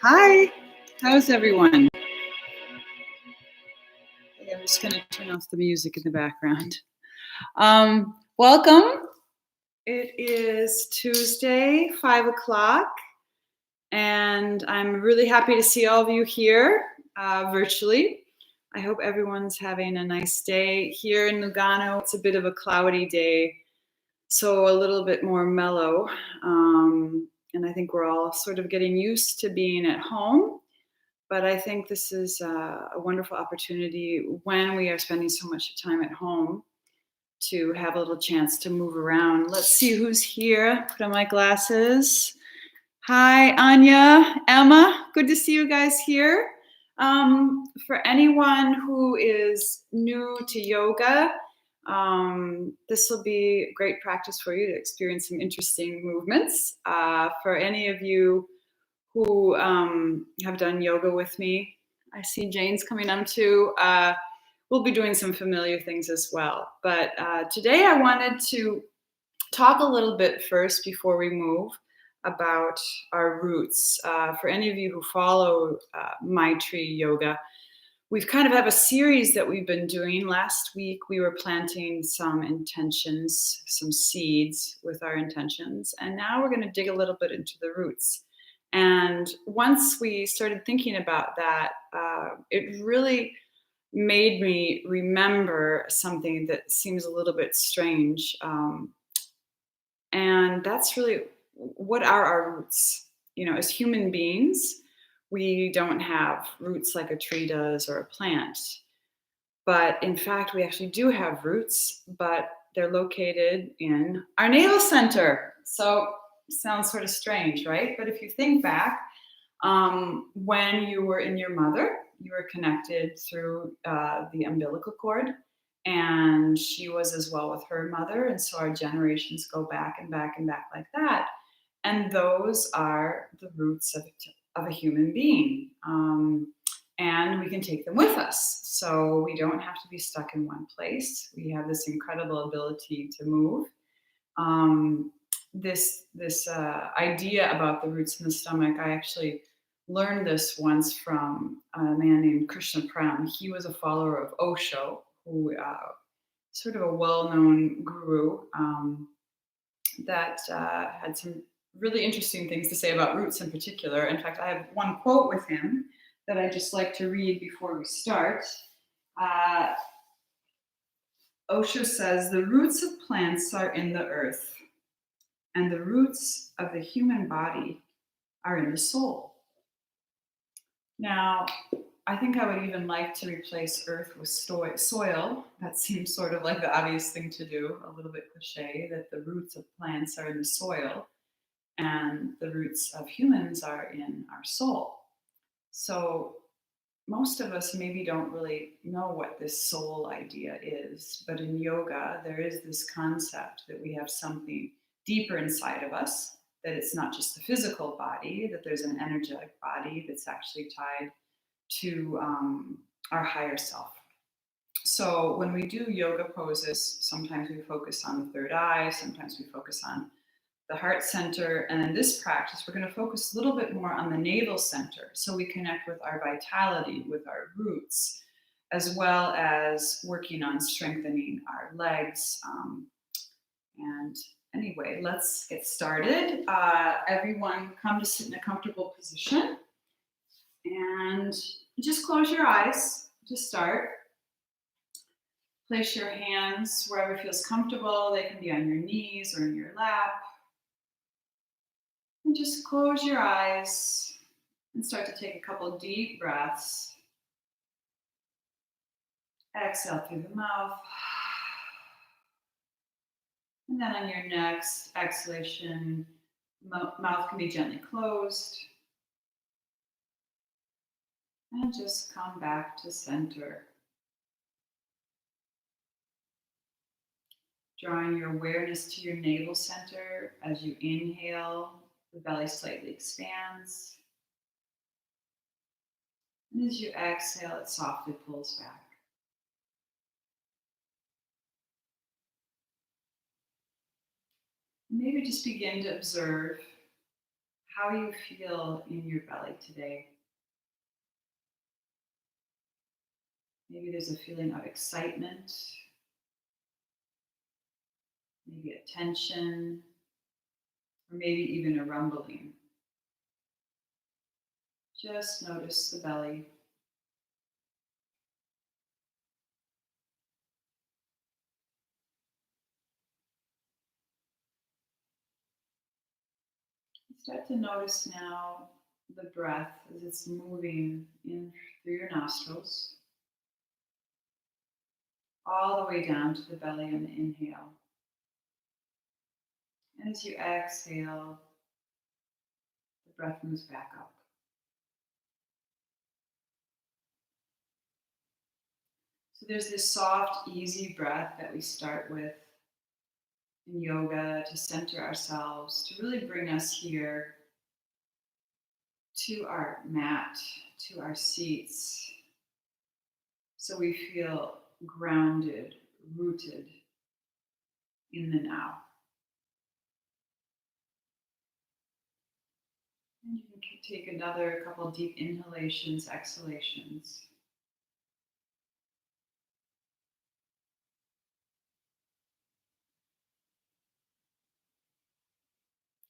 Hi, how's everyone? Okay, I'm just going to turn off the music in the background. Welcome. It is Tuesday, 5 o'clock, and I'm really happy to see all of you here virtually. I hope everyone's having a nice day. Here in Lugano, it's a bit of a cloudy day, so a little bit more mellow. And I think we're all sort of getting used to being at home. But I think this is a wonderful opportunity when we are spending so much time at home to have a little chance to move around. Let's see who's here. Put on my glasses. Hi, Anya, Emma. Good to see you guys here. For anyone who is new to yoga, this will be great practice for you to experience some interesting movements. For any of you who have done yoga with me. I see Jane's coming on too. We'll be doing some familiar things as well. But today I wanted to talk a little bit first before we move about our roots. For any of you who follow Mytree Yoga, we've kind of have a series that we've been doing. Last week we were planting some intentions, some seeds with our intentions, and now we're going to dig a little bit into the roots. And once we started thinking about that, it really made me remember something that seems a little bit strange. And that's really, what are our roots? You know, as human beings, we don't have roots like a tree does or a plant. But in fact, we actually do have roots, but they're located in our navel center. So sounds sort of strange, right? But if you think back, when you were in your mother, you were connected through the umbilical cord, and she was as well with her mother. And so our generations go back and back and back like that. And those are the roots of a human being. And we can take them with us. So we don't have to be stuck in one place. We have this incredible ability to move. This idea about the roots in the stomach, I actually learned this once from a man named Krishna Prem. He was a follower of Osho, who sort of a well-known guru that had some really interesting things to say about roots in particular. In fact, I have one quote with him that I just like to read before we start. Osho says, "The roots of plants are in the earth, and the roots of the human body are in the soul." Now, I think I would even like to replace earth with soil. That seems sort of like the obvious thing to do, a little bit cliche, that the roots of plants are in the soil and the roots of humans are in our soul. So most of us maybe don't really know what this soul idea is, but in yoga, there is this concept that we have something deeper inside of us, that it's not just the physical body, that there's an energetic body that's actually tied to our higher self. So when we do yoga poses, sometimes we focus on the third eye, sometimes we focus on the heart center. And in this practice, we're going to focus a little bit more on the navel center. So we connect with our vitality, with our roots, as well as working on strengthening our legs. And anyway, let's get started. Everyone come to sit in a comfortable position. And just close your eyes to start. Place your hands wherever feels comfortable. They can be on your knees or in your lap. And just close your eyes and start to take a couple of deep breaths. Exhale through the mouth. And then on your next exhalation, mouth can be gently closed. And just come back to center. Drawing your awareness to your navel center. As you inhale, the belly slightly expands. And as you exhale, it softly pulls back. Maybe just begin to observe how you feel in your belly today. Maybe there's a feeling of excitement, maybe a tension, or maybe even a rumbling. Just notice the belly. Start to notice now the breath as it's moving in through your nostrils, all the way down to the belly on the inhale. And as you exhale, the breath moves back up. So there's this soft, easy breath that we start with in yoga to center ourselves, to really bring us here to our mat, to our seats, so we feel grounded, rooted in the now. And you can take another couple deep inhalations, exhalations.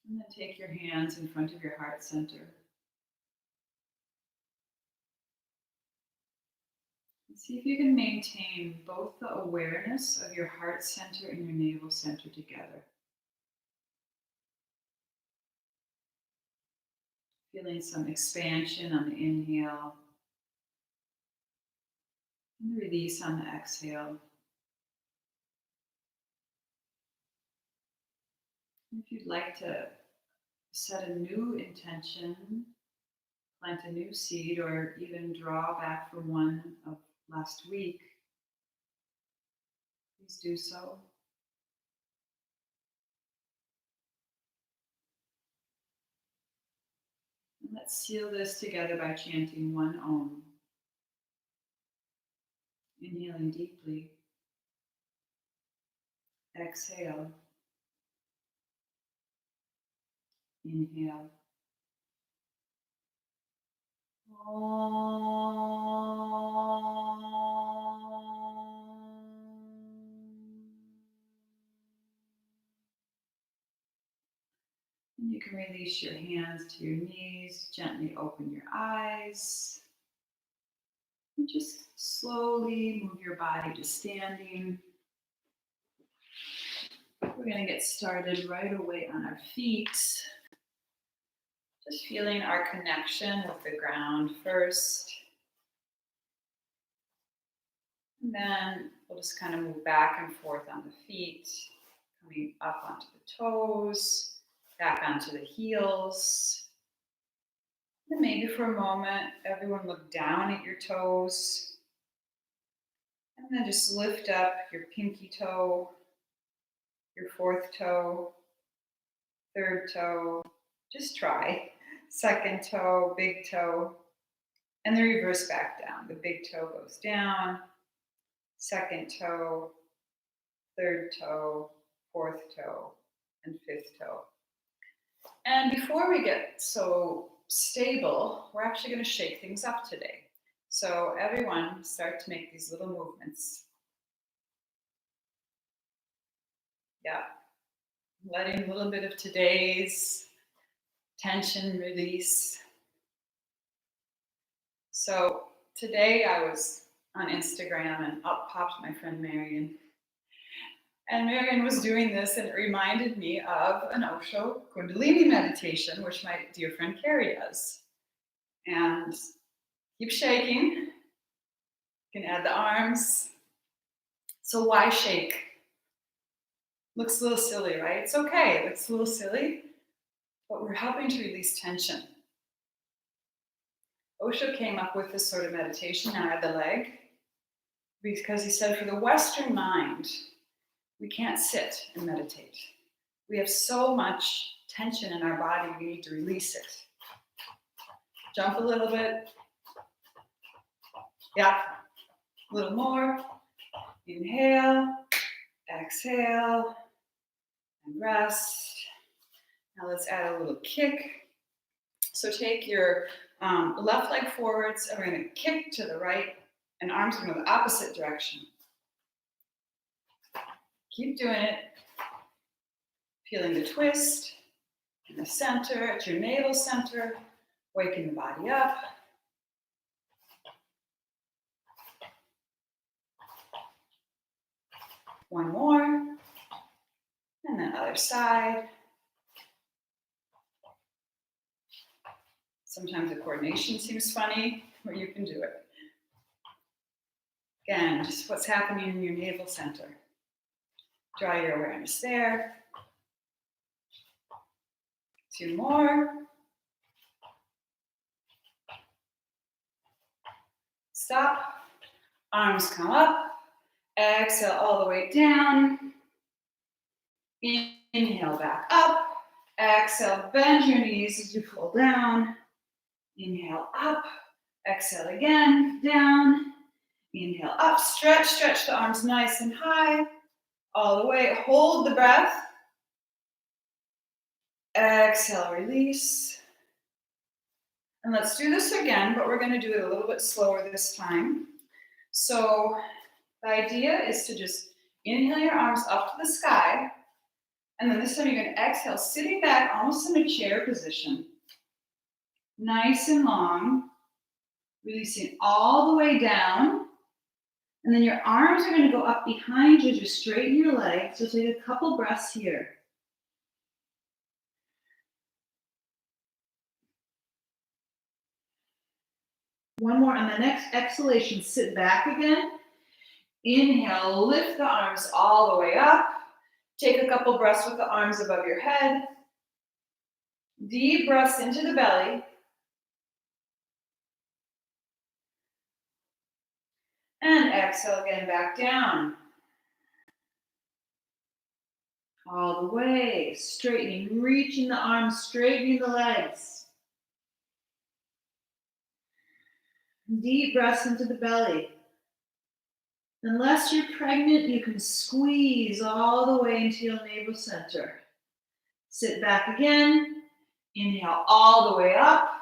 And then take your hands in front of your heart center. And see if you can maintain both the awareness of your heart center and your navel center together. Feeling some expansion on the inhale and release on the exhale. If you'd like to set a new intention, plant a new seed, or even draw back from one of last week, please do so. And let's seal this together by chanting one Om. Inhaling deeply. Exhale. Inhale. And you can release your hands to your knees, gently open your eyes. And just slowly move your body to standing. We're going to get started right away on our feet. Just feeling our connection with the ground first. And then we'll just kind of move back and forth on the feet, coming up onto the toes, back onto the heels. And maybe for a moment, everyone look down at your toes. And then just lift up your pinky toe, your fourth toe, third toe. Just try. Second toe, big toe. And then reverse back down. The big toe goes down. Second toe, third toe, fourth toe, and fifth toe. And before we get so stable, we're actually going to shake things up today. So everyone start to make these little movements. Yeah. Letting a little bit of today's tension release. So today I was on Instagram and up popped my friend Marion. And Marion was doing this and it reminded me of an Osho Kundalini meditation, which my dear friend Carrie does. And keep shaking. You can add the arms. So why shake? Looks a little silly, right? It's okay, it looks a little silly, but we're helping to release tension. Osho came up with this sort of meditation, now add the leg, because he said for the Western mind, we can't sit and meditate. We have so much tension in our body, we need to release it. Jump a little bit. Yeah, a little more. Inhale, exhale, and rest. Now let's add a little kick So take your left leg forwards, and we're going to kick to the right, and arms are going to go the opposite direction. Keep doing it. Feeling the twist in the center, at your navel center, waking the body up. One more, and then other side. Sometimes the coordination seems funny, but you can do it. Again, just what's happening in your navel center. Draw your awareness there. 2 more. Stop. Arms come up. Exhale all the way down. Inhale back up. Exhale, bend your knees as you pull down. Inhale up. Exhale again, down. Inhale up. Stretch the arms nice and high. All the way. Hold the breath. Exhale, release. And let's do this again, but we're going to do it a little bit slower this time. So the idea is to just inhale your arms up to the sky. And then this time you're going to exhale, sitting back almost in a chair position. Nice and long. Releasing all the way down. And then your arms are going to go up behind you to straighten your legs. So take a couple breaths here. One more. On the next exhalation, sit back again. Inhale, lift the arms all the way up. Take a couple breaths with the arms above your head. Deep breaths into the belly. And exhale again, back down. All the way, straightening, reaching the arms, straightening the legs. Deep breaths into the belly. Unless you're pregnant, you can squeeze all the way into your navel center. Sit back again. Inhale all the way up.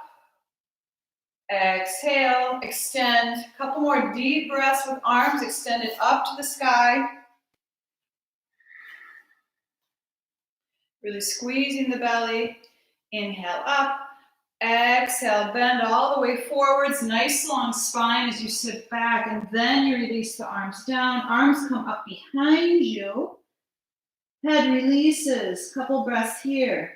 Exhale, extend. A couple more deep breaths with arms extended up to the sky. Really squeezing the belly. Inhale up. Exhale, bend all the way forwards. Nice long spine as you sit back, and then you release the arms down. Arms come up behind you. Head releases. Couple breaths here.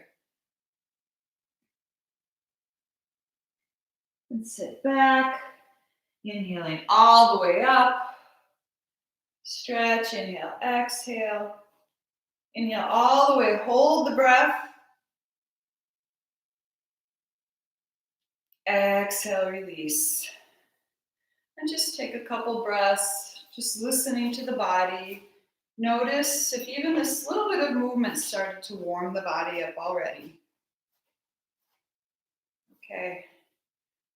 And sit back. Inhaling all the way up. Stretch, inhale, exhale. Inhale all the way, hold the breath. Exhale, release. And just take a couple breaths, just listening to the body. Notice if even this little bit of movement started to warm the body up already. Okay.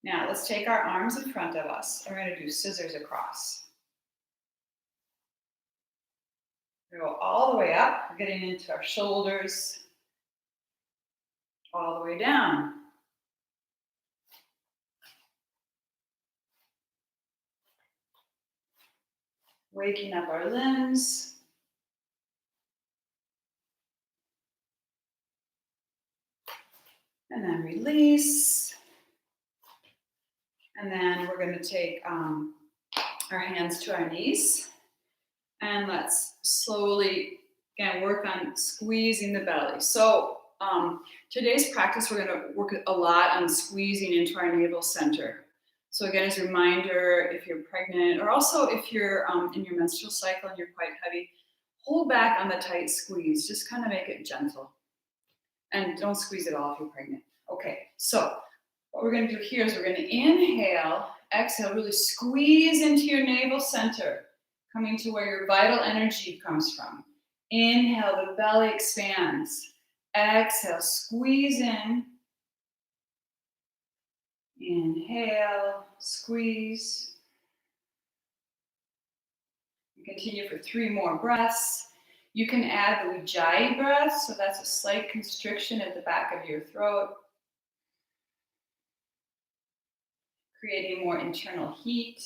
Now let's take our arms in front of us. We're going to do scissors across. We go all the way up. We're getting into our shoulders. All the way down. Waking up our limbs. And then release. And then we're going to take our hands to our knees. And let's slowly, again, work on squeezing the belly. So today's practice, we're going to work a lot on squeezing into our navel center. So again, as a reminder, if you're pregnant, or also if you're in your menstrual cycle and you're quite heavy, hold back on the tight squeeze. Just kind of make it gentle. And don't squeeze at all if you're pregnant. Okay, so what we're going to do here is we're going to inhale, exhale, really squeeze into your navel center, coming to where your vital energy comes from. Inhale, the belly expands. Exhale, squeeze in. Inhale, squeeze. Continue for 3 more breaths. You can add the Ujjayi breath, so that's a slight constriction at the back of your throat. creating more internal heat.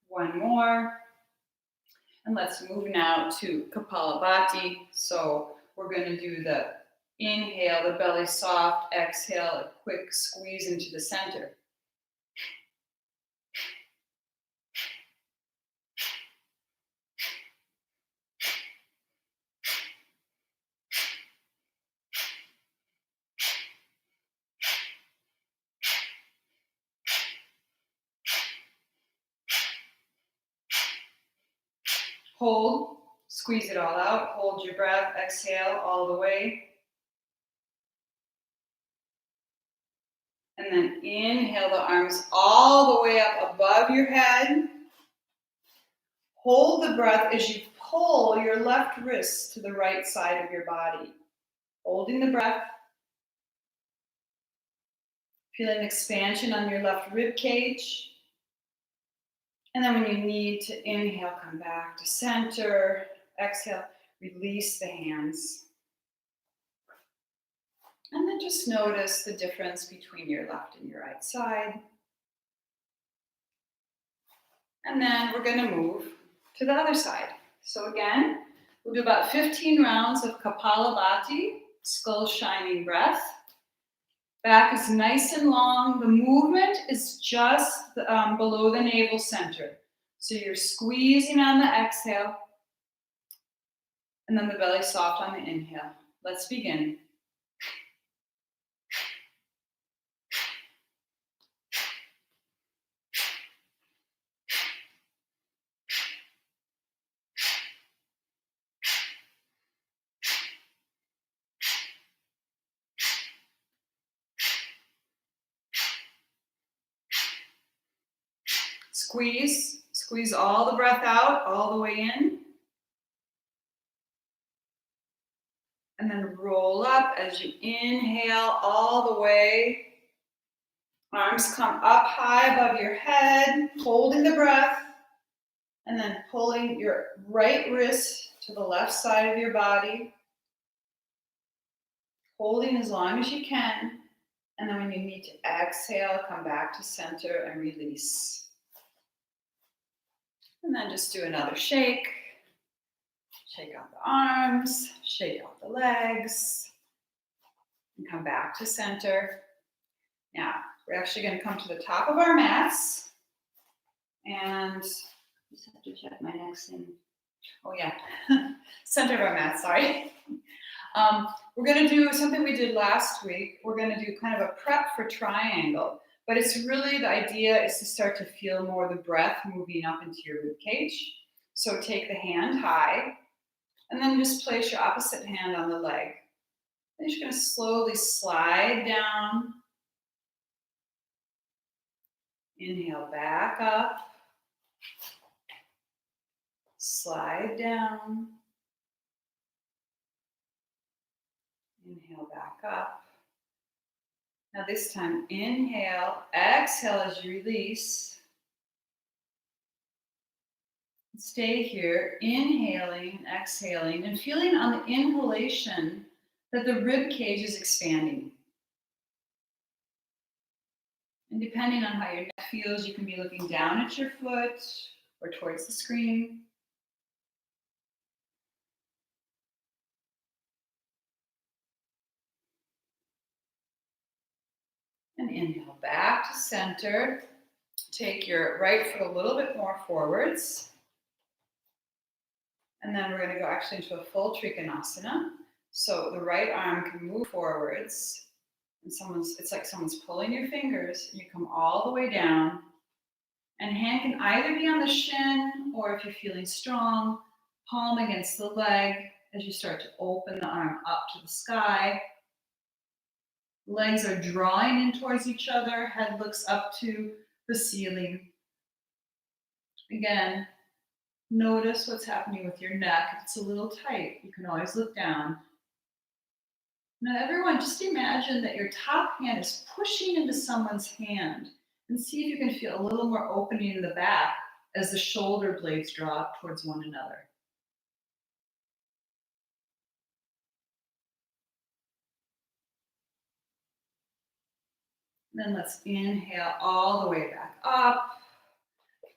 One more. And let's move now to Kapalabhati. So we're going to do the inhale, the belly soft, exhale, a quick squeeze into the center. Hold, squeeze it all out, hold your breath, exhale all the way. And then inhale the arms all the way up above your head. Hold the breath as you pull your left wrist to the right side of your body. Holding the breath. Feeling expansion on your left rib cage. And then when you need to inhale, come back to center. Exhale, release the hands. And then just notice the difference between your left and your right side. And then we're going to move to the other side. So again, we'll do about 15 rounds of Kapalabhati, skull shining breath. Back is nice and long. The movement is just below the navel center. So you're squeezing on the exhale, and then the belly soft on the inhale. Let's begin. Squeeze all the breath out, all the way in. And then roll up as you inhale all the way. Arms come up high above your head, holding the breath. And then pulling your right wrist to the left side of your body. Holding as long as you can. And then when you need to exhale, come back to center and release. And then just do another shake. Shake out the arms, shake out the legs, and come back to center. Now, we're actually going to come to the top of our mats. And just have to check my next thing. Oh yeah, center of our mat, sorry. We're going to do something we did last week. We're going to do kind of a prep for triangle. But it's really, the idea is to start to feel more the breath moving up into your rib cage. So take the hand high, and then just place your opposite hand on the leg. Then you're going to slowly slide down. Inhale back up. Slide down. Inhale back up. Now this time, inhale, exhale as you release. Stay here, inhaling and exhaling, and feeling on the inhalation that the rib cage is expanding. And depending on how your neck feels, you can be looking down at your foot or towards the screen. And inhale back to center. Take your right foot a little bit more forwards. And then we're going to go actually into a full Trikonasana. So the right arm can move forwards. And it's like someone's pulling your fingers. And you come all the way down. And hand can either be on the shin, or if you're feeling strong, palm against the leg as you start to open the arm up to the sky. Legs are drawing in towards each other. Head looks up to the ceiling. Again, notice what's happening with your neck. If it's a little tight, you can always look down. Now everyone, just imagine that your top hand is pushing into someone's hand, and see if you can feel a little more opening in the back as the shoulder blades draw up towards one another. And then let's inhale all the way back up.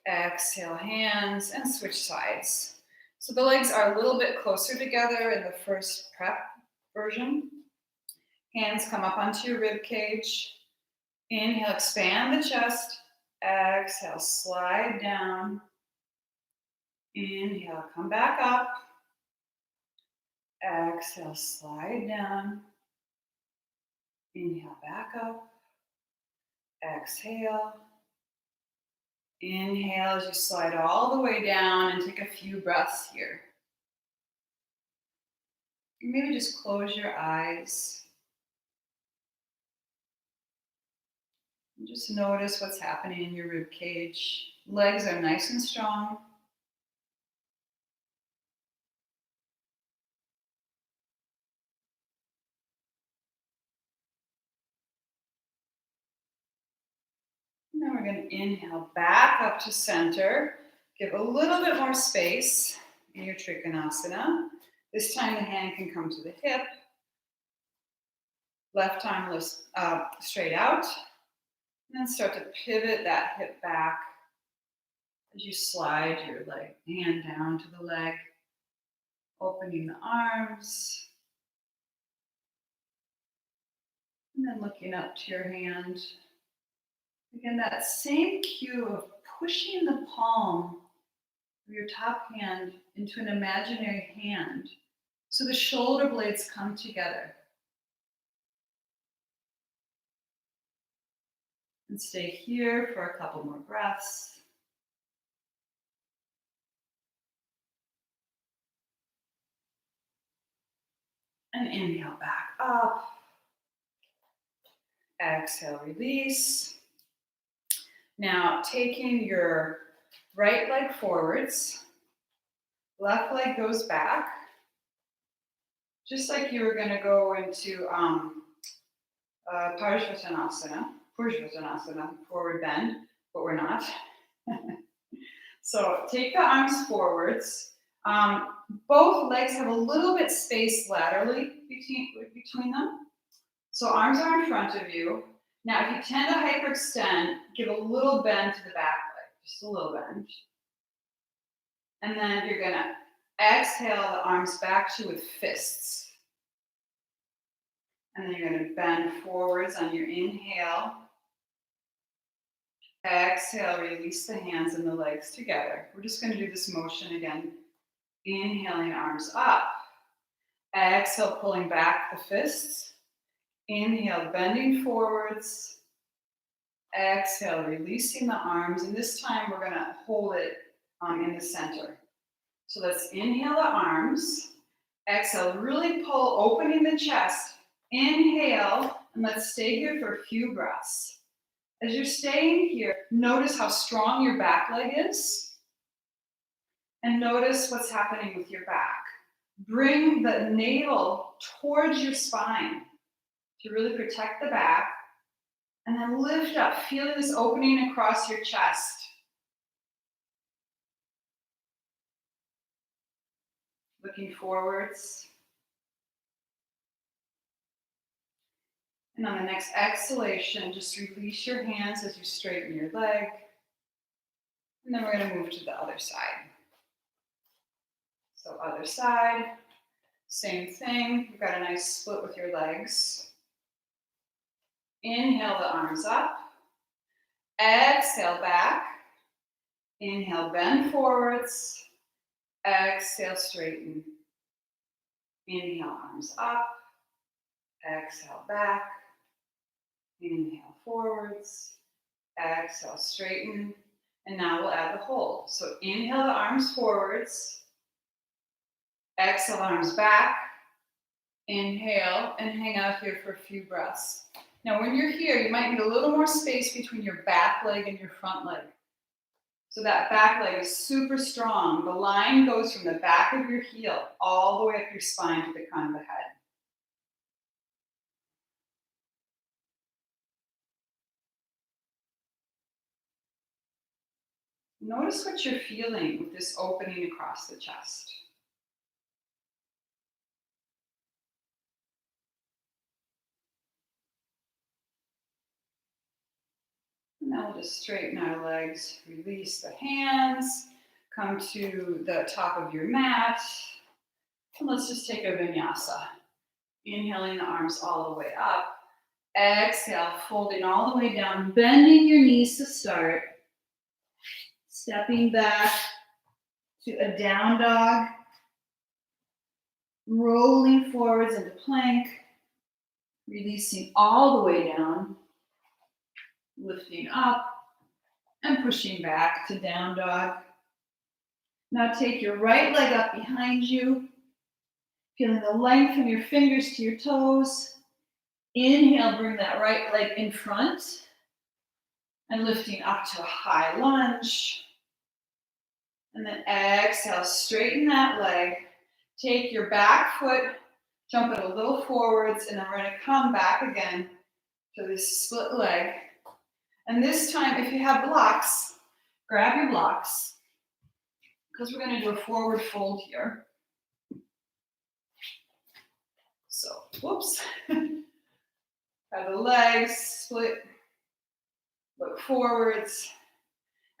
Exhale, hands, and switch sides. So the legs are a little bit closer together in the first prep version. Hands come up onto your rib cage. Inhale, expand the chest. Exhale, slide down. Inhale, come back up. Exhale, slide down. Inhale, back up. Exhale. Inhale as you slide all the way down and take a few breaths here. Maybe just close your eyes. And just notice what's happening in your rib cage. Legs are nice and strong. And then we're going to inhale back up to center. Give a little bit more space in your Trikonasana. This time the hand can come to the hip. Left arm lifts straight out. And then start to pivot that hip back as you slide your hand down to the leg. Opening the arms. And then looking up to your hand. Again, that same cue of pushing the palm of your top hand into an imaginary hand so the shoulder blades come together. And stay here for a couple more breaths. And inhale back up. Exhale, release. Now, taking your right leg forwards, left leg goes back, just like you were going to go into Purushanasana, forward bend, but we're not. So take the arms forwards. Both legs have a little bit space laterally between them. So arms are in front of you. Now, if you tend to hyperextend, give a little bend to the back leg, just a little bend. And then you're going to exhale the arms back to you with fists. And then you're going to bend forwards on your inhale. Exhale, release the hands and the legs together. We're just going to do this motion again. Inhaling, arms up. Exhale, pulling back the fists. Inhale, bending forwards. Exhale, releasing the arms. And this time we're going to hold it in the center. So let's inhale the arms. Exhale, really pull, opening the chest. Inhale, and let's stay here for a few breaths. As you're staying here, notice how strong your back leg is. And notice what's happening with your back. Bring the navel towards your spine to really protect the back. And then lift up, feeling this opening across your chest. Looking forwards. And on the next exhalation, just release your hands as you straighten your leg. And then we're going to move to the other side. So other side, same thing. You've got a nice split with your legs. Inhale the arms up. Exhale back. Inhale, bend forwards. Exhale, straighten. Inhale, arms up. Exhale, back. Inhale, forwards. Exhale, straighten. And now we'll add the hold. So inhale the arms forwards. Exhale, arms back. Inhale, and hang out here for a few breaths. Now, when you're here, you might need a little more space between your back leg and your front leg. So that back leg is super strong. The line goes from the back of your heel all the way up your spine to the crown of the head. Notice what you're feeling with this opening across the chest. And then we'll just straighten our legs, release the hands, come to the top of your mat. And let's just take a vinyasa. Inhaling the arms all the way up. Exhale, folding all the way down, bending your knees to start. Stepping back to a down dog. Rolling forwards into plank. Releasing all the way down. Lifting up and pushing back to down dog. Now take your right leg up behind you. Feeling the length from your fingers to your toes. Inhale, bring that right leg in front. And lifting up to a high lunge. And then exhale, straighten that leg. Take your back foot, jump it a little forwards, and then we're going to come back again to this split leg. And this time, if you have blocks, grab your blocks, because we're going to do a forward fold here. So, whoops. Have the legs split, look forwards,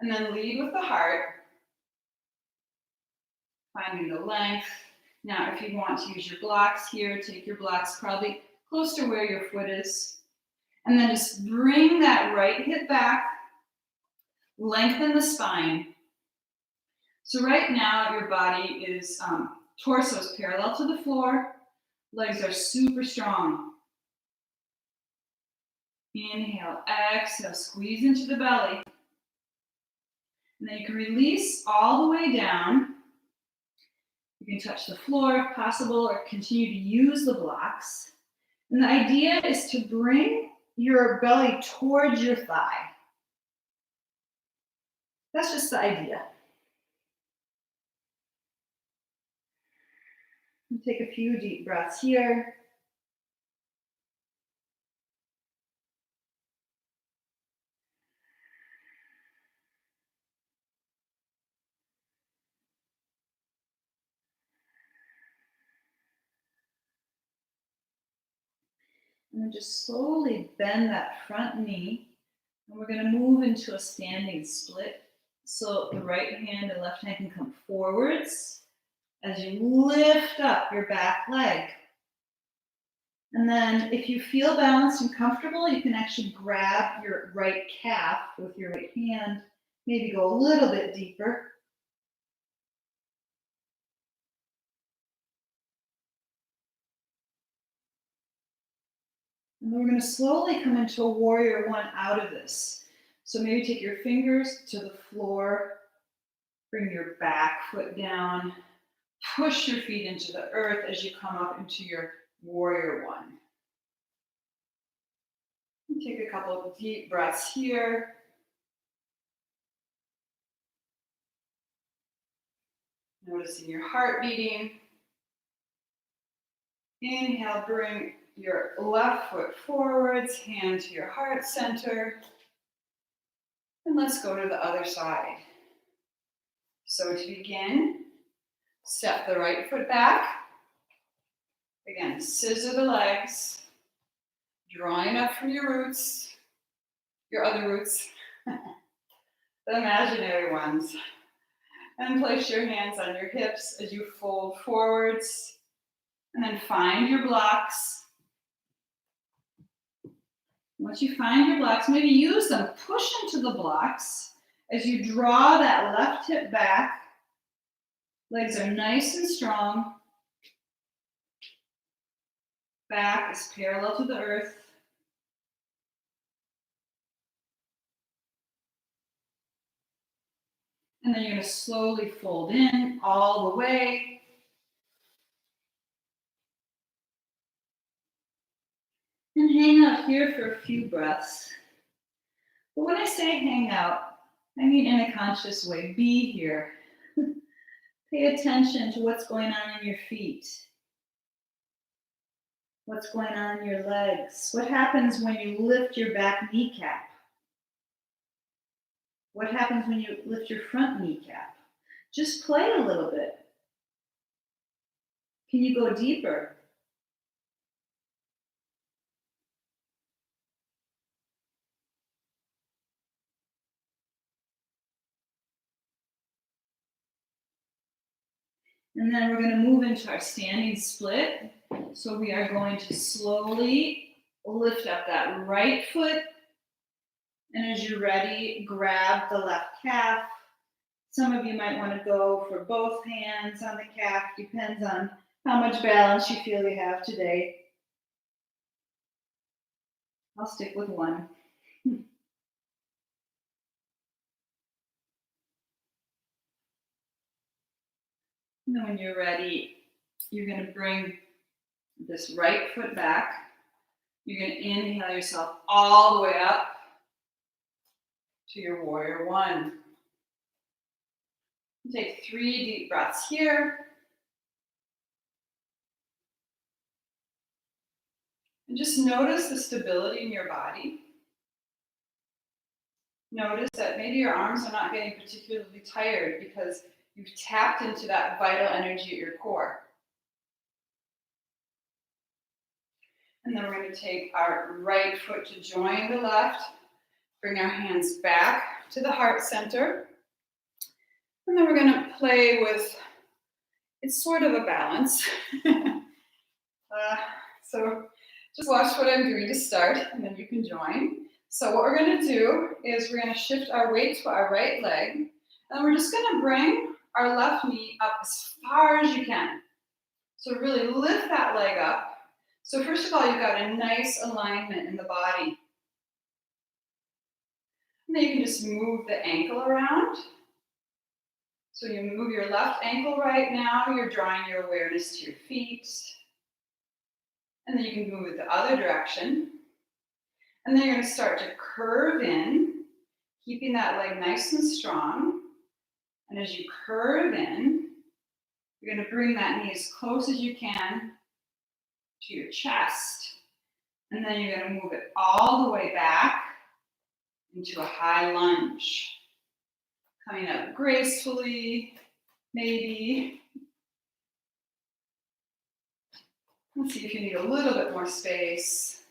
and then lead with the heart, finding the length. Now, if you want to use your blocks here, take your blocks probably close to where your foot is. And then just bring that right hip back, lengthen the spine. So right now, your body is, torso is parallel to the floor, legs are super strong. Inhale, exhale, squeeze into the belly. And then you can release all the way down. You can touch the floor if possible, or continue to use the blocks. And the idea is to bring your belly towards your thigh. That's just the idea. And take a few deep breaths here. And then just slowly bend that front knee. And we're going to move into a standing split. So the right hand and left hand can come forwards as you lift up your back leg. And then if you feel balanced and comfortable, you can actually grab your right calf with your right hand, maybe go a little bit deeper. And then we're going to slowly come into a warrior one out of this. So maybe take your fingers to the floor, bring your back foot down, push your feet into the earth as you come up into your warrior one. And take a couple of deep breaths here. Noticing your heart beating. Inhale, bring your left foot forwards, hand to your heart center. And let's go to the other side. So to begin, step the right foot back. Again, scissor the legs, drawing up from your roots, your other roots, the imaginary ones. And place your hands on your hips as you fold forwards. And then find your blocks. Once you find your blocks, maybe use them. Push into the blocks as you draw that left hip back. Legs are nice and strong. Back is parallel to the earth. And then you're going to slowly fold in all the way. And hang out here for a few breaths. But when I say hang out, I mean in a conscious way. Be here. Pay attention to what's going on in your feet. What's going on in your legs? What happens when you lift your back kneecap? What happens when you lift your front kneecap? Just play a little bit. Can you go deeper? And then we're going to move into our standing split. So we are going to slowly lift up that right foot. And as you're ready, grab the left calf. Some of you might want to go for both hands on the calf. Depends on how much balance you feel you have today. I'll stick with one. And then when you're ready, you're going to bring this right foot back. You're going to inhale yourself all the way up to your warrior one. Take 3 deep breaths here. And just notice the stability in your body. Notice that maybe your arms are not getting particularly tired because you've tapped into that vital energy at your core. And then we're going to take our right foot to join the left. Bring our hands back to the heart center. And then we're going to play with, it's sort of a balance. So just watch what I'm doing to start, and then you can join. So what we're going to do is we're going to shift our weight to our right leg, and we're just going to bring our left knee up as far as you can. So really lift that leg up. So first of all, you've got a nice alignment in the body. And then you can just move the ankle around. So you move your left ankle right now, you're drawing your awareness to your feet. And then you can move it the other direction. And then you're going to start to curve in, keeping that leg nice and strong. And as you curve in, you're going to bring that knee as close as you can to your chest. And then you're going to move it all the way back into a high lunge. Coming up gracefully, maybe. Let's see if you need a little bit more space.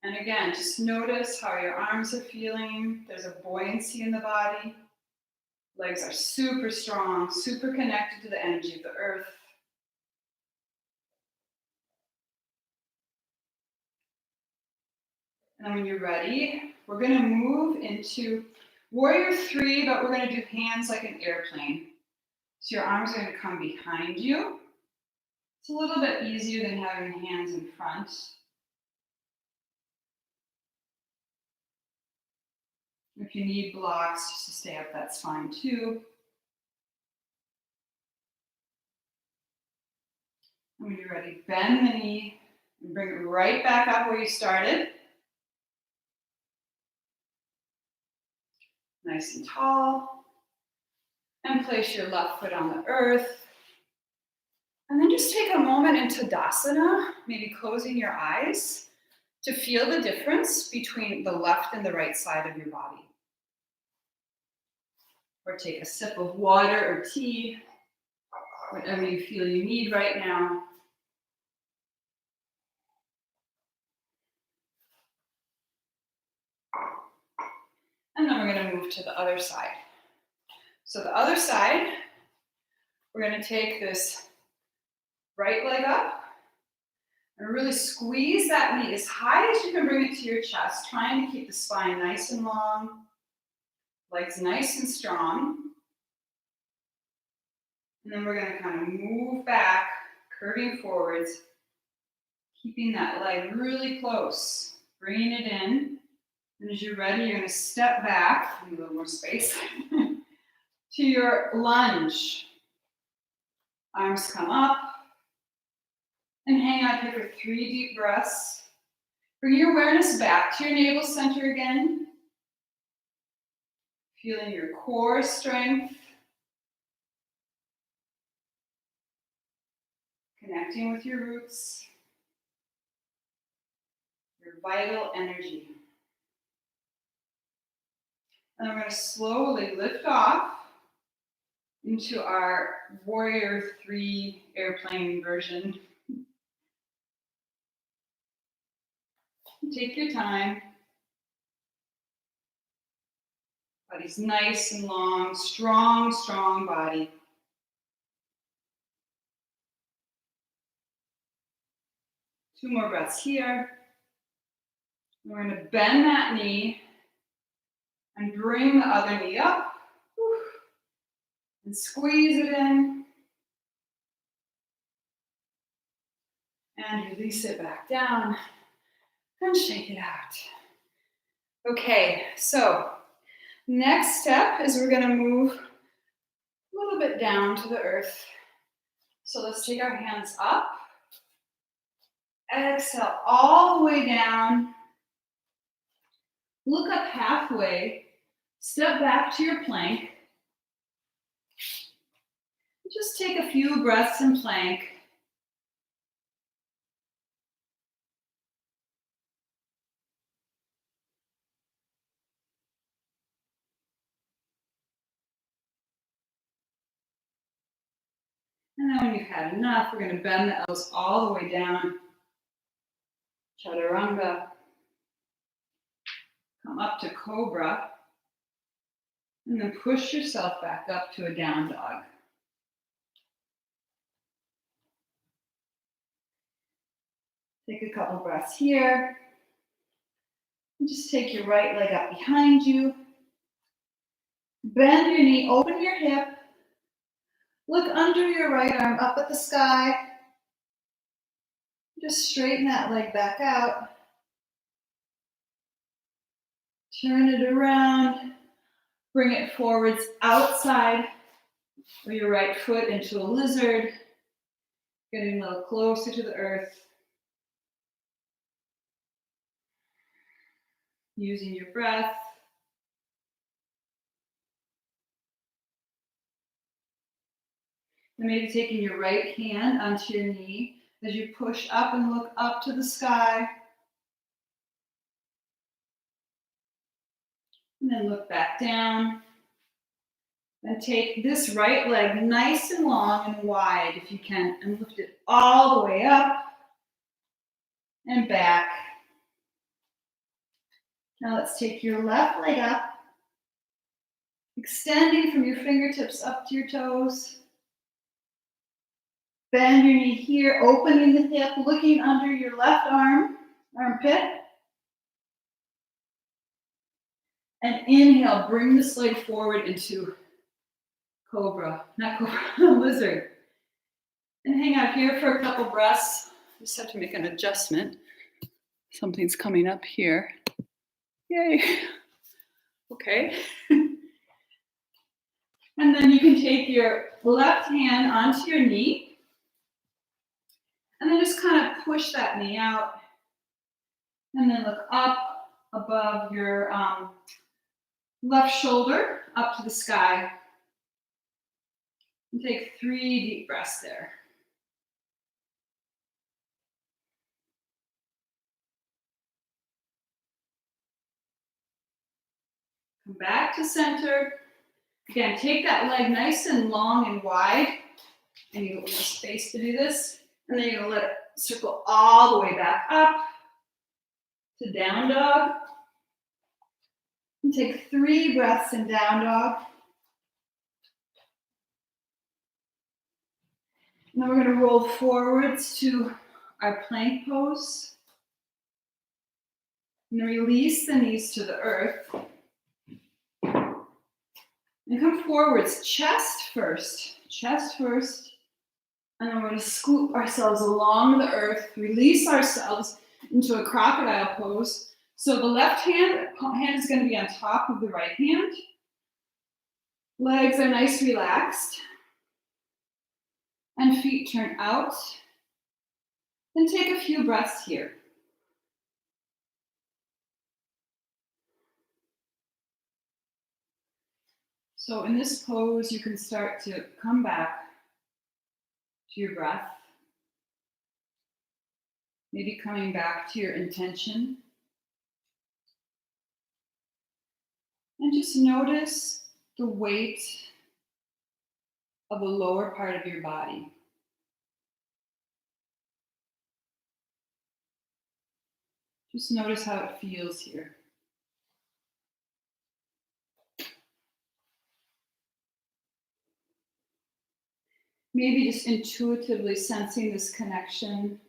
And again, just notice how your arms are feeling. There's a buoyancy in the body. Legs are super strong, super connected to the energy of the earth. And when you're ready, we're going to move into warrior 3, but we're going to do hands like an airplane. So your arms are going to come behind you. It's a little bit easier than having hands in front. If you need blocks just to stay up, that's fine too. And when you're ready, bend the knee and bring it right back up where you started. Nice and tall. And place your left foot on the earth. And then just take a moment in Tadasana, maybe closing your eyes, to feel the difference between the left and the right side of your body. Or take a sip of water or tea, whatever you feel you need right now. And then we're going to move to the other side. So the other side, we're going to take this right leg up and really squeeze that knee as high as you can bring it to your chest, trying to keep the spine nice and long, legs nice and strong. And then we're going to kind of move back, curving forwards, keeping that leg really close, bringing it in. And as you're ready, you're going to step back, need a little more space, to your lunge. Arms come up, and hang out here for 3 deep breaths. Bring your awareness back to your navel center again. Feeling your core strength. Connecting with your roots. Your vital energy. And we're going to slowly lift off into our warrior 3 airplane version. Take your time. Body's nice and long, strong, strong body. Two more breaths here. We're going to bend that knee and bring the other knee up. And squeeze it in. And release it back down. And shake it out. Okay, so next step is we're going to move a little bit down to the earth. So let's take our hands up. Exhale all the way down. Look up halfway. Step back to your plank. Just take a few breaths in plank. And then when you've had enough, we're going to bend the elbows all the way down. Chaturanga. Come up to cobra. And then push yourself back up to a down dog. Take a couple breaths here. And just take your right leg up behind you. Bend your knee, open your hip. Look under your right arm up at the sky. Just straighten that leg back out. Turn it around. Bring it forwards outside of your right foot into a lizard. Getting a little closer to the earth. Using your breath. And maybe taking your right hand onto your knee as you push up and look up to the sky. And then look back down. And take this right leg nice and long and wide if you can, and lift it all the way up and back. Now let's take your left leg up, extending from your fingertips up to your toes. Bend your knee here, opening the hip, looking under your left armpit. And inhale, bring this leg forward into lizard. And hang out here for a couple breaths. Just have to make an adjustment. Something's coming up here. Yay. Okay. And then you can take your left hand onto your knee. And then just kind of push that knee out. And then look up above your left shoulder, up to the sky. And take 3 deep breaths there. Come back to center. Again, take that leg nice and long and wide. And you have space to do this. And then you're going to let it circle all the way back up to down dog. And take 3 breaths in down dog. And then we're going to roll forwards to our plank pose. And then release the knees to the earth. And come forwards, chest first. And then we're going to scoop ourselves along the earth, release ourselves into a crocodile pose. So the left hand is going to be on top of the right hand. Legs are nice, relaxed. And feet turn out. And take a few breaths here. So in this pose, you can start to come back to your breath. Maybe coming back to your intention. And just notice the weight of the lower part of your body. Just notice how it feels here. maybe just intuitively sensing this connection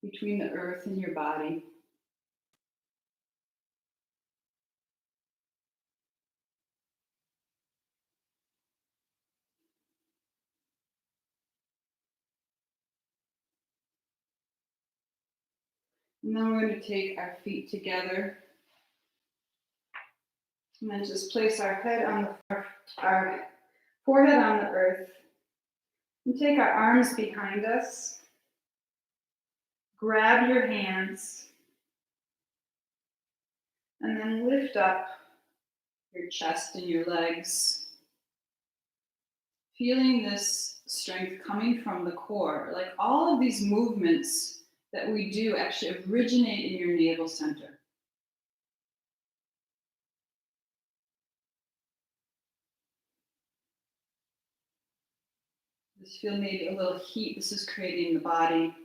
between the earth and your body. And then we're going to take our feet together and then just place our head on our forehead on the earth. And take our arms behind us. Grab your hands. And then lift up your chest and your legs. Feeling this strength coming from the core. Like all of these movements that we do actually originate in your navel center. Just feel maybe a little heat. This is creating the body.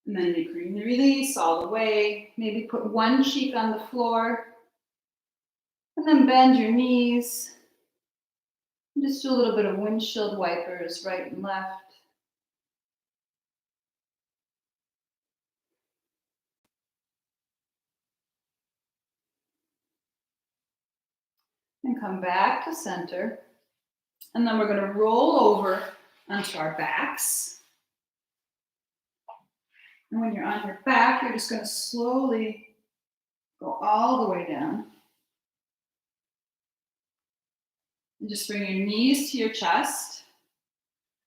And then you can release all the way. Maybe put one cheek on the floor. And then bend your knees. And just do a little bit of windshield wipers, right and left. And come back to center. And then we're going to roll over onto our backs. And when you're on your back, you're just going to slowly go all the way down. And just bring your knees to your chest.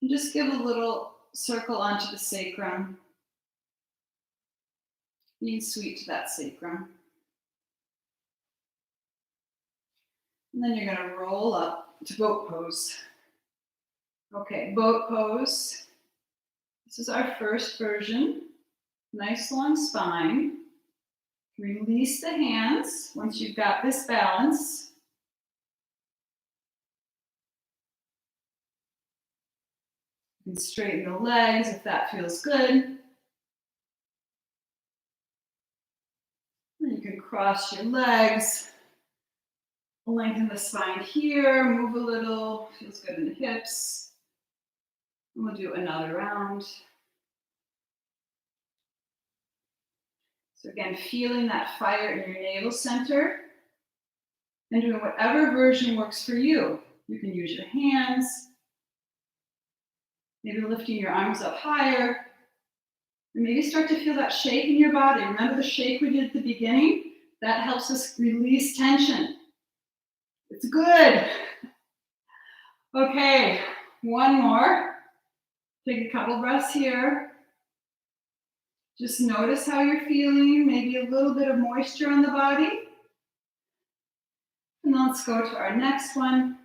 And just give a little circle onto the sacrum. Being sweet to that sacrum. And then you're going to roll up to boat pose. Okay, boat pose. This is our first version. Nice long spine. Release the hands once you've got this balance. You can straighten the legs if that feels good. Then you can cross your legs. Lengthen the spine here, move a little, feels good in the hips. And we'll do another round. So again, feeling that fire in your navel center and doing whatever version works for you. You can use your hands, maybe lifting your arms up higher, and maybe start to feel that shake in your body. Remember the shake we did at the beginning? That helps us release tension. It's good. Okay, one more. Take a couple breaths here. Just notice how you're feeling, maybe a little bit of moisture on the body. And then let's go to our next one.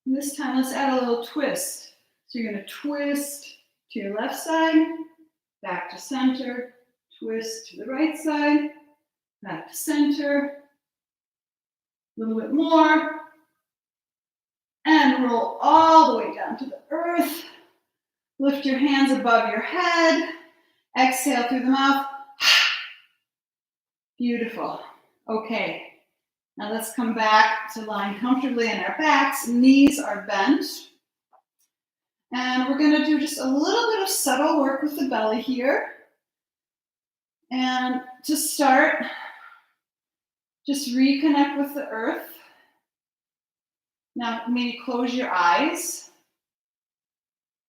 And this time, let's add a little twist. So you're going to twist to your left side, back to center, twist to the right side, back to center, a little bit more, and roll all the way down to the earth. Lift your hands above your head, exhale through the mouth. Beautiful. Okay, now let's come back to lying comfortably on our backs. Knees are bent. And we're going to do just a little bit of subtle work with the belly here. And to start, just reconnect with the earth. Now maybe close your eyes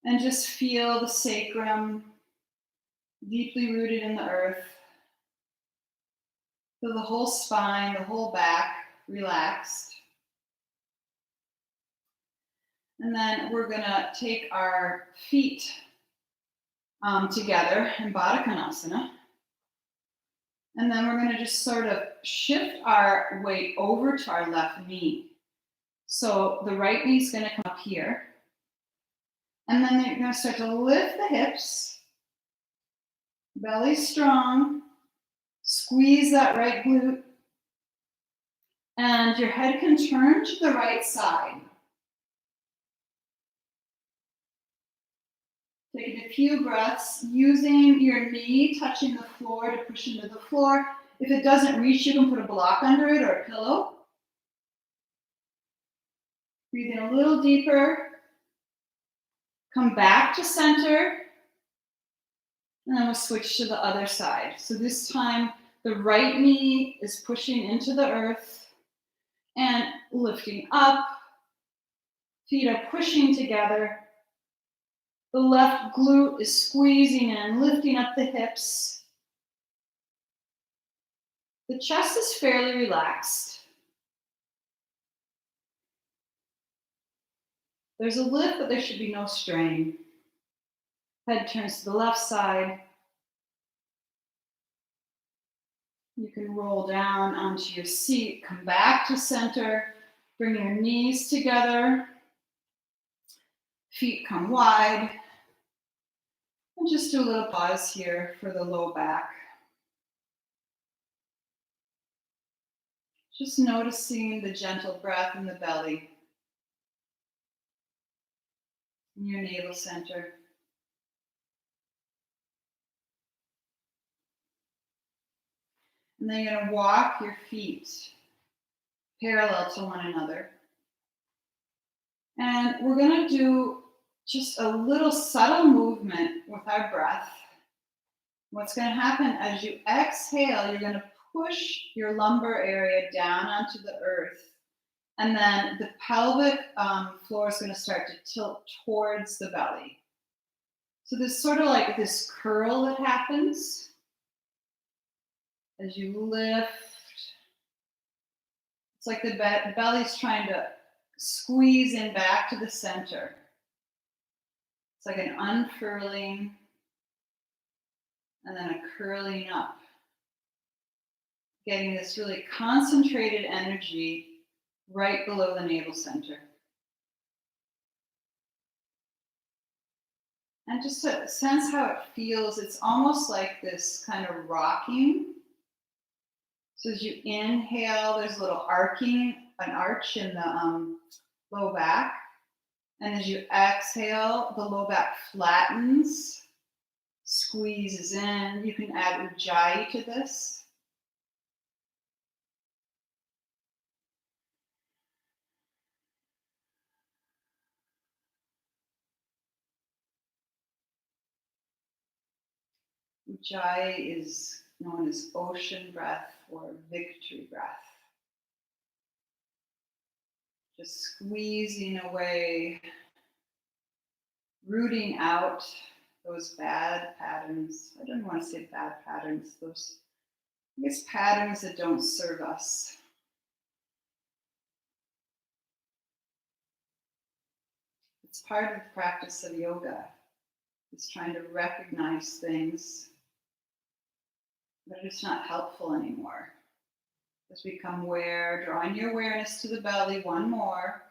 and just feel the sacrum deeply rooted in the earth. Feel the whole spine, the whole back relaxed. And then we're going to take our feet together in Baddha Konasana. And then we're going to just sort of shift our weight over to our left knee. So the right knee is going to come up here. And then you're going to start to lift the hips. Belly strong. Squeeze that right glute. And your head can turn to the right side. Taking a few breaths, using your knee touching the floor to push into the floor. If it doesn't reach, you can put a block under it or a pillow. Breathe in a little deeper. Come back to center. And then we'll switch to the other side. So this time, the right knee is pushing into the earth and lifting up. Feet are pushing together. The left glute is squeezing in, lifting up the hips. The chest is fairly relaxed. There's a lift, but there should be no strain. Head turns to the left side. You can roll down onto your seat, come back to center, bring your knees together, feet come wide, and just do a little pause here for the low back. Just noticing the gentle breath in the belly, in your navel center. And then you're going to walk your feet parallel to one another. And we're going to do just a little subtle movement with our breath. What's going to happen as you exhale, you're going to push your lumbar area down onto the earth. And then the pelvic floor is going to start to tilt towards the belly. So there's sort of like this curl that happens as you lift. It's like the belly's trying to squeeze in back to the center. It's like an unfurling and then a curling up. Getting this really concentrated energy right below the navel center. And just to sense how it feels, it's almost like this kind of rocking. So as you inhale, there's a little an arch in the low back. And as you exhale, the low back flattens, squeezes in. You can add ujjayi to this. Ujjayi is known as ocean breath or victory breath. Just squeezing away, rooting out those bad patterns. I don't want to say bad patterns, those, I guess, patterns that don't serve us. It's part of the practice of yoga. It's trying to recognize things that are just not helpful anymore. Just become aware, drawing your awareness to the belly, one more.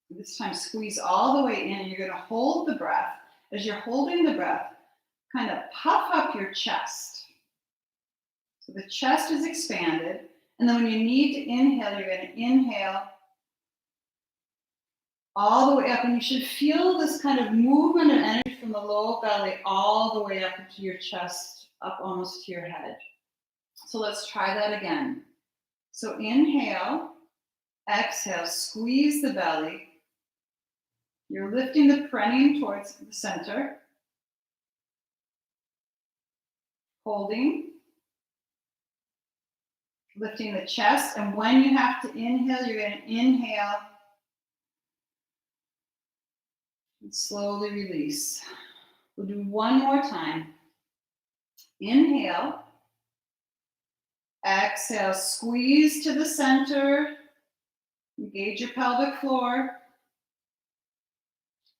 This time squeeze all the way in. You're going to hold the breath. As you're holding the breath, kind of puff up your chest. So the chest is expanded. And then when you need to inhale, you're going to inhale all the way up. And you should feel this kind of movement of energy from the lower belly all the way up into your chest, up almost to your head. So let's try that again. So inhale, exhale, squeeze the belly. You're lifting the perineum towards the center. Holding. Lifting the chest. And when you have to inhale, you're going to inhale and slowly release. We'll do one more time. Inhale. Exhale, squeeze to the center. Engage your pelvic floor.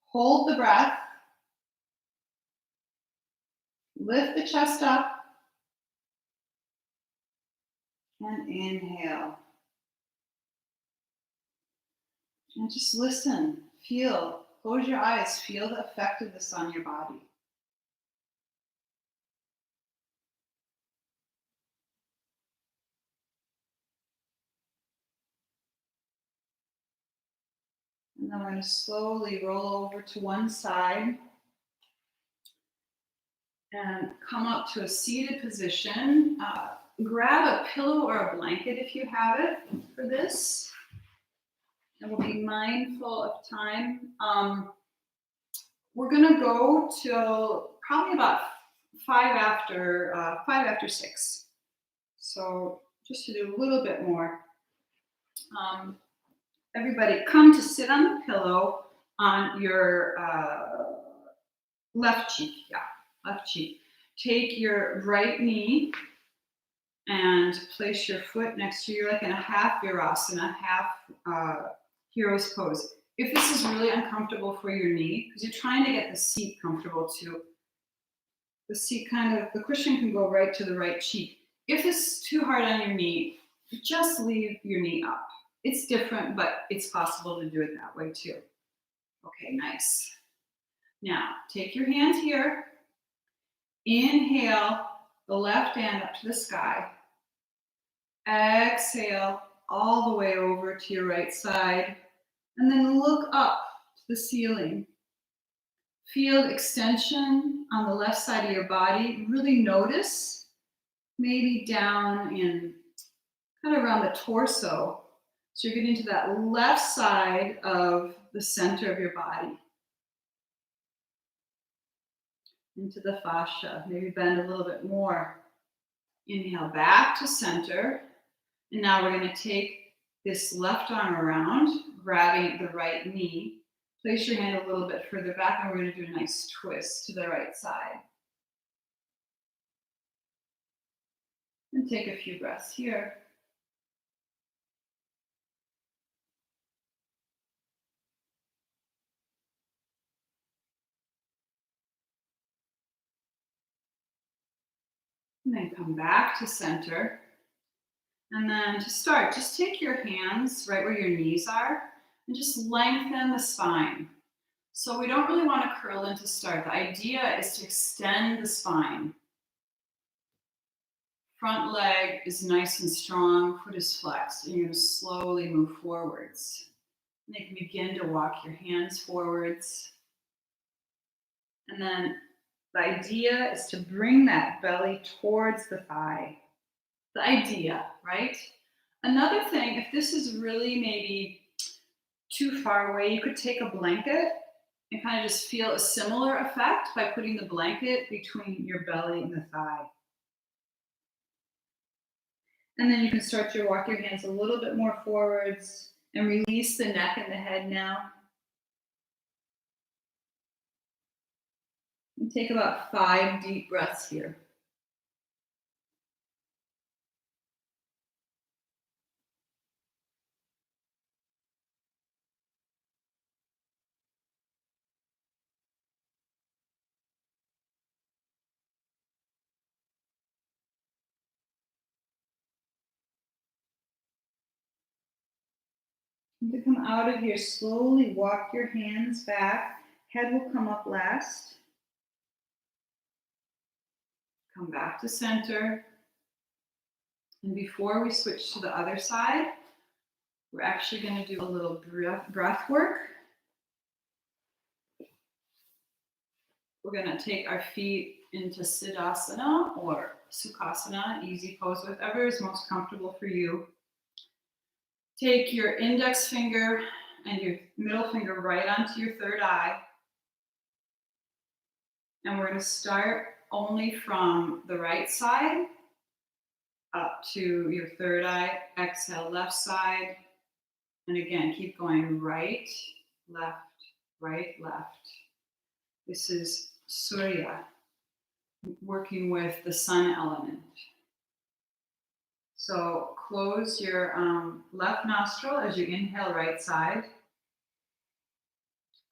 Hold the breath. Lift the chest up. And inhale. And just listen, feel, close your eyes, feel the effect of this on your body. And then we're going to slowly roll over to one side and come up to a seated position. Grab a pillow or a blanket if you have it for this. And we'll be mindful of time. We're gonna go till probably about 5 after 6. So just to do a little bit more. Everybody come to sit on the pillow on your left cheek. Yeah, left cheek. Take your right knee and place your foot next to you like in a half virasana, half hero's pose. If this is really uncomfortable for your knee, because you're trying to get the seat comfortable too, the seat the cushion can go right to the right cheek. If it's too hard on your knee, just leave your knee up. It's different, but it's possible to do it that way too. Okay, nice. Now, take your hands here. Inhale the left hand up to the sky. Exhale all the way over to your right side. And then look up to the ceiling. Feel extension on the left side of your body. Really notice, maybe down in kind of around the torso. So you're getting to that left side of the center of your body. Into the fascia. Maybe bend a little bit more. Inhale back to center. And now we're going to take this left arm around, grabbing the right knee. Place your hand a little bit further back, and we're going to do a nice twist to the right side. And take a few breaths here. And then come back to center. And then to start, just take your hands right where your knees are and just lengthen the spine. So we don't really want to curl in to start. The idea is to extend the spine. Front leg is nice and strong, foot is flexed, and you're going to slowly move forwards. And you can begin to walk your hands forwards. And then the idea is to bring that belly towards the thigh. The idea, right? Another thing, if this is really maybe too far away, you could take a blanket and kind of just feel a similar effect by putting the blanket between your belly and the thigh. And then you can start to walk your hands a little bit more forwards and release the neck and the head now. And take about 5 deep breaths here. And to come out of here, slowly walk your hands back. Head will come up last. Come back to center. And before we switch to the other side, we're actually going to do a little breath work. We're going to take our feet into Siddhasana or Sukhasana, easy pose, whatever is most comfortable for you. Take your index finger and your middle finger right onto your third eye. And we're going to start only from the right side up to your third eye. Exhale, left side. And again, keep going right, left, right, left. This is Surya, working with the sun element. So close your left nostril as you inhale right side.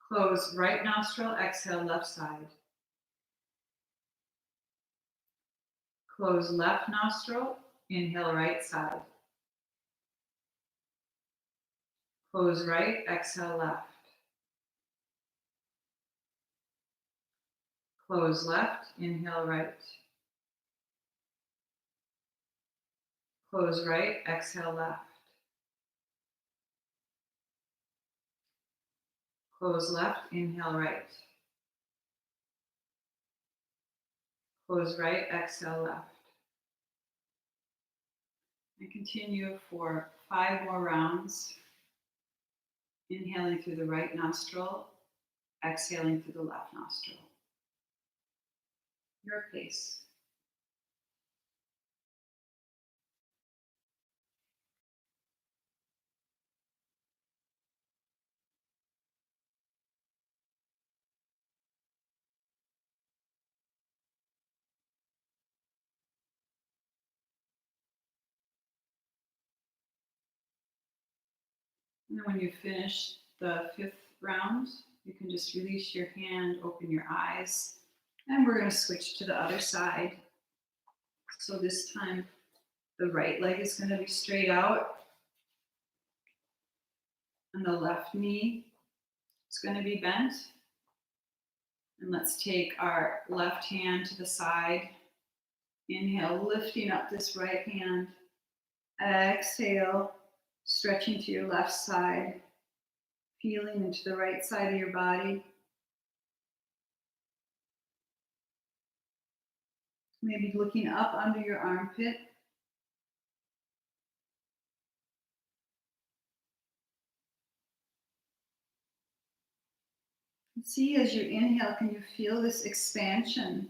Close right nostril, exhale left side. Close left nostril, inhale right side. Close right, exhale left. Close left, inhale right. Close right, exhale left. Close left, inhale right. Close right, exhale left. And continue for 5 more rounds. Inhaling through the right nostril, exhaling through the left nostril. Your pace. And then when you finish the 5th round, you can just release your hand, open your eyes, and we're going to switch to the other side. So this time, the right leg is going to be straight out, and the left knee is going to be bent. And let's take our left hand to the side. Inhale, lifting up this right hand. Exhale, stretching to your left side, feeling into the right side of your body. Maybe looking up under your armpit. See, as you inhale, can you feel this expansion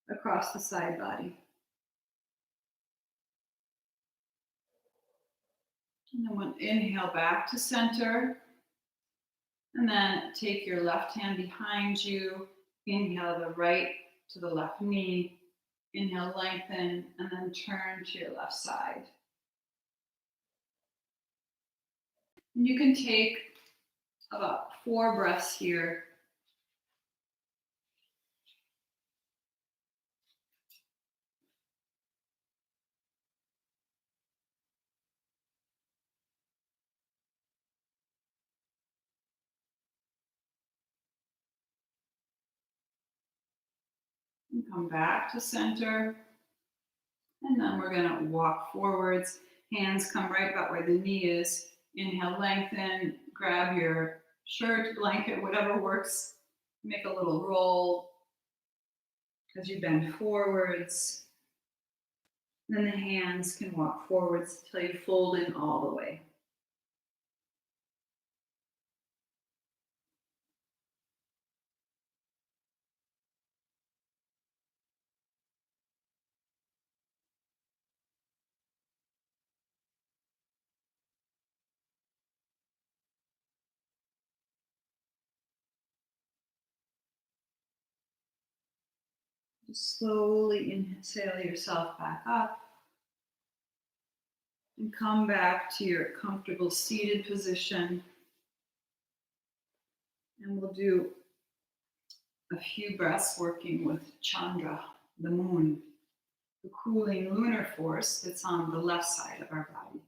across the side body? And then we'll inhale back to center. And then take your left hand behind you. Inhale the right to the left knee. Inhale, lengthen, and then turn to your left side. And you can take about 4 breaths here. And come back to center. And then we're going to walk forwards. Hands come right about where the knee is. Inhale, lengthen, grab your shirt, blanket, whatever works. Make a little roll as you bend forwards. Then the hands can walk forwards till you fold in all the way. Just slowly exhale yourself back up and come back to your comfortable seated position. And we'll do a few breaths working with Chandra, the moon, the cooling lunar force that's on the left side of our body.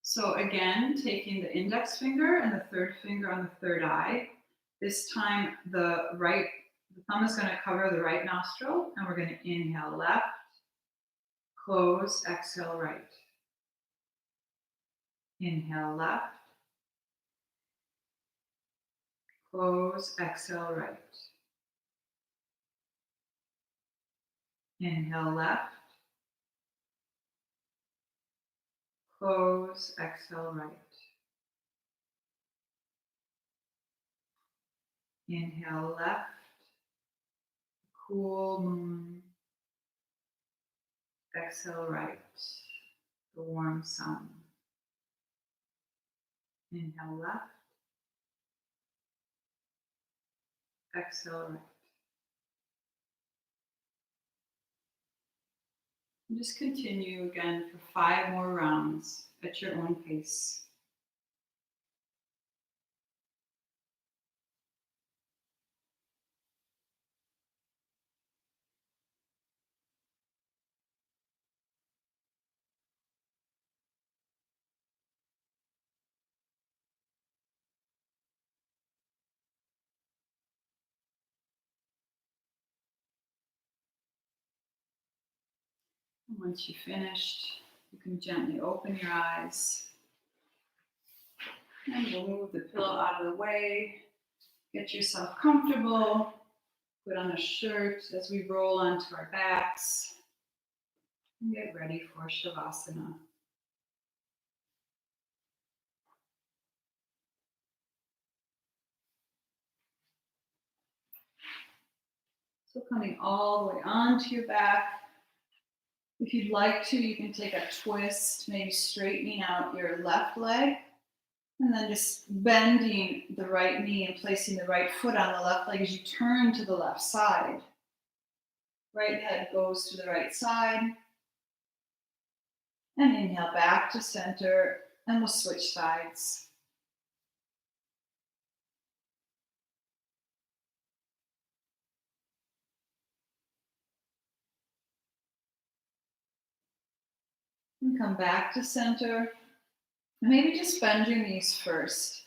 So again, taking the index finger and the third finger on the third eye. This time the thumb is going to cover the right nostril, and we're going to inhale left, close, exhale right. Inhale left, close, exhale right. Inhale left, close, exhale right. Inhale left, cool moon. Exhale right, the warm sun. Inhale left, exhale right. And just continue again for 5 more rounds at your own pace. And once you've finished, you can gently open your eyes. And we'll move the pillow out of the way. Get yourself comfortable. Put on a shirt as we roll onto our backs. And get ready for Shavasana. So coming all the way onto your back. If you'd like to, you can take a twist, maybe straightening out your left leg, and then just bending the right knee and placing the right foot on the left leg as you turn to the left side. Right head goes to the right side. And inhale back to center, and we'll switch sides. And come back to center. Maybe just bend your knees first.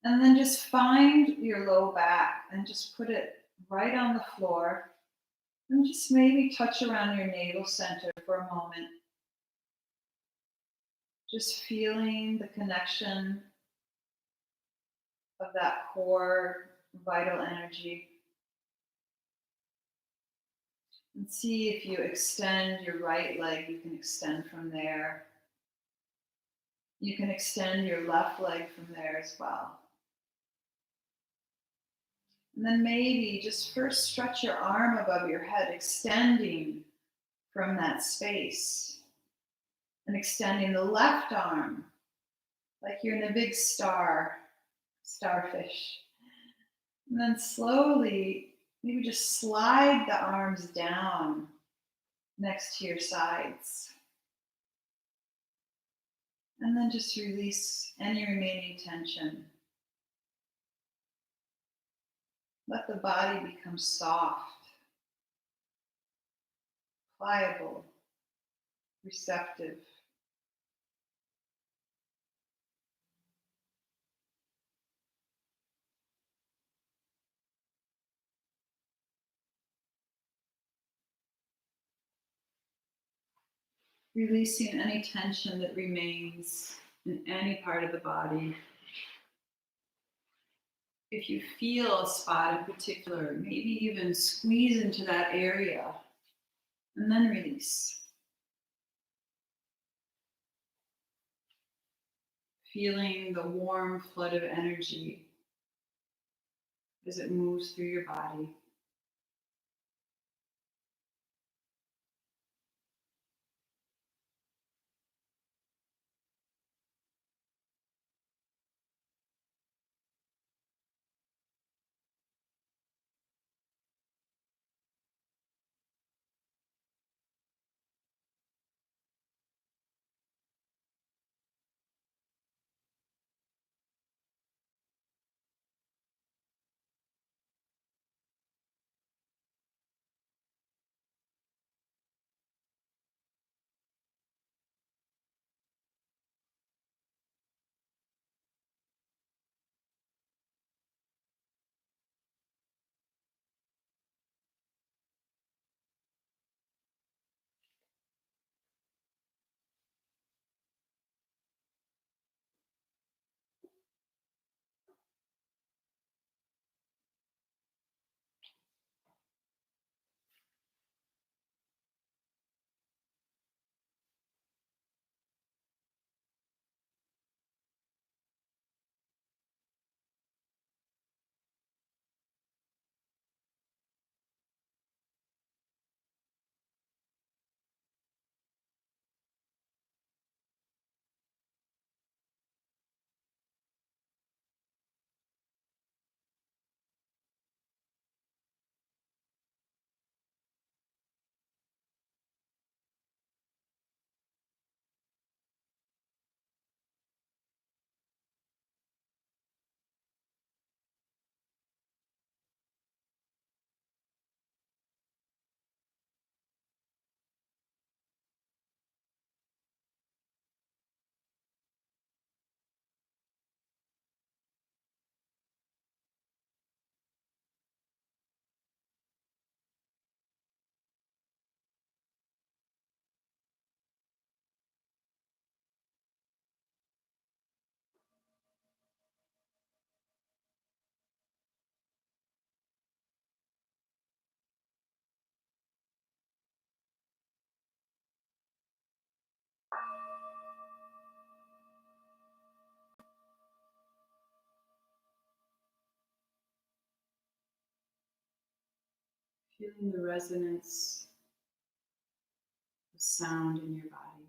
And then just find your low back and just put it right on the floor. And just maybe touch around your navel center for a moment. Just feeling the connection of that core vital energy. And see if you extend your right leg, you can extend from there. You can extend your left leg from there as well. And then maybe just first stretch your arm above your head, extending from that space. And extending the left arm like you're in a big starfish. And then slowly, maybe just slide the arms down next to your sides. And then just release any remaining tension. Let the body become soft, pliable, receptive. Releasing any tension that remains in any part of the body. If you feel a spot in particular, maybe even squeeze into that area and then release. Feeling the warm flood of energy as it moves through your body. Feeling the resonance of sound in your body.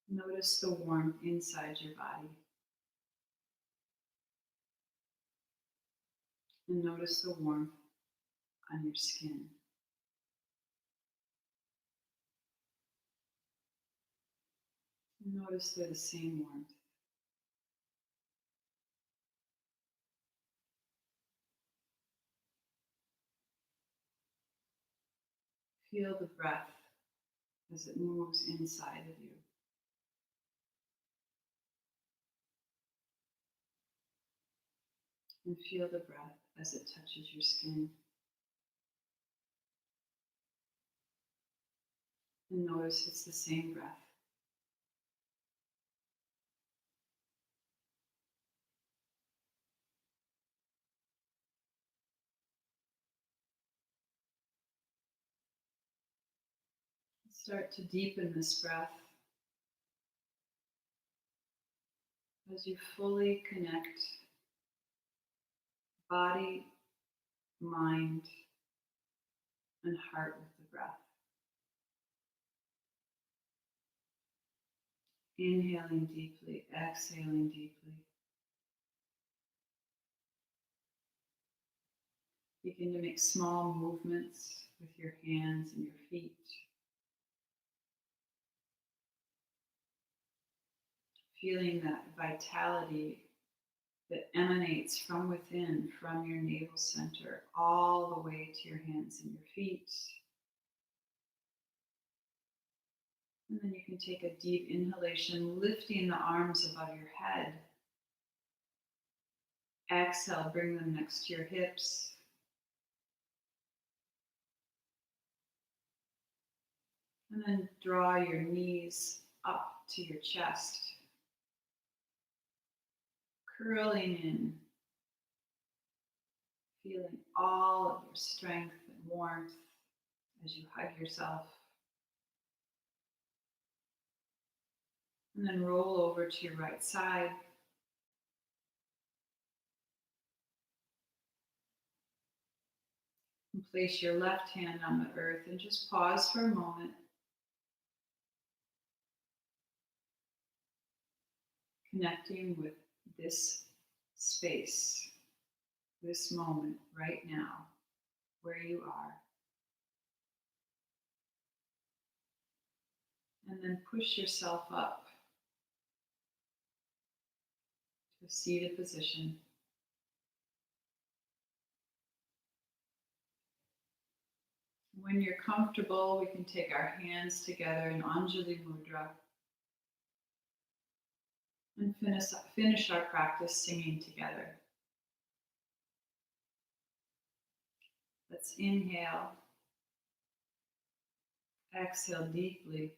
Notice the warmth inside your body. And notice the warmth on your skin. And notice they're the same warmth. Feel the breath as it moves inside of you. And feel the breath as it touches your skin. And notice it's the same breath. Start to deepen this breath as you fully connect body, mind, and heart with the breath. Inhaling deeply, exhaling deeply. Begin to make small movements with your hands and your feet. Feeling that vitality that emanates from within, from your navel center, all the way to your hands and your feet. And then you can take a deep inhalation, lifting the arms above your head. Exhale, bring them next to your hips. And then draw your knees up to your chest. Curling in, feeling all of your strength and warmth as you hug yourself. And then roll over to your right side. And place your left hand on the earth and just pause for a moment. Connecting with this space, this moment right now, where you are. And then push yourself up to a seated position. When you're comfortable, we can take our hands together in Anjali Mudra and finish our practice singing together. Let's inhale, exhale deeply.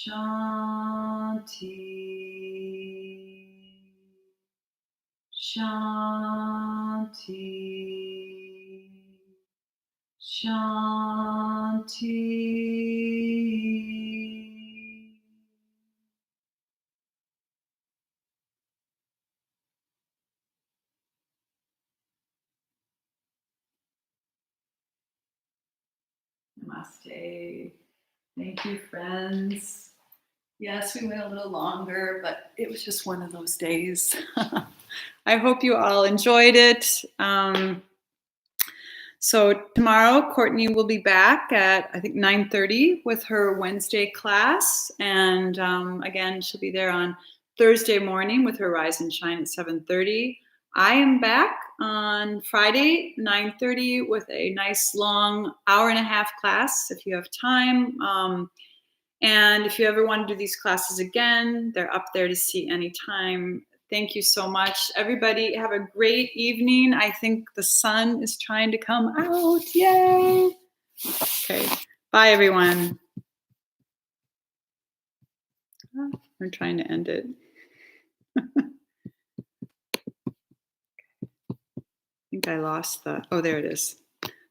Shanti, Shanti, Shanti. Namaste. Thank you, friends. Yes, we went a little longer, but it was just one of those days. I hope you all enjoyed it. So tomorrow, Courtney will be back at, I think, 9:30 with her Wednesday class. And again, she'll be there on Thursday morning with her Rise and Shine at 7:30. I am back on Friday, 9:30 with a nice long hour-and-a-half class if you have time. And if you ever want to do these classes again, they're up there to see anytime. Thank you so much. Everybody have a great evening. I think the sun is trying to come out. Yay. Okay. Bye, everyone. I'm trying to end it. I think I lost the, oh, there it is.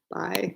Bye.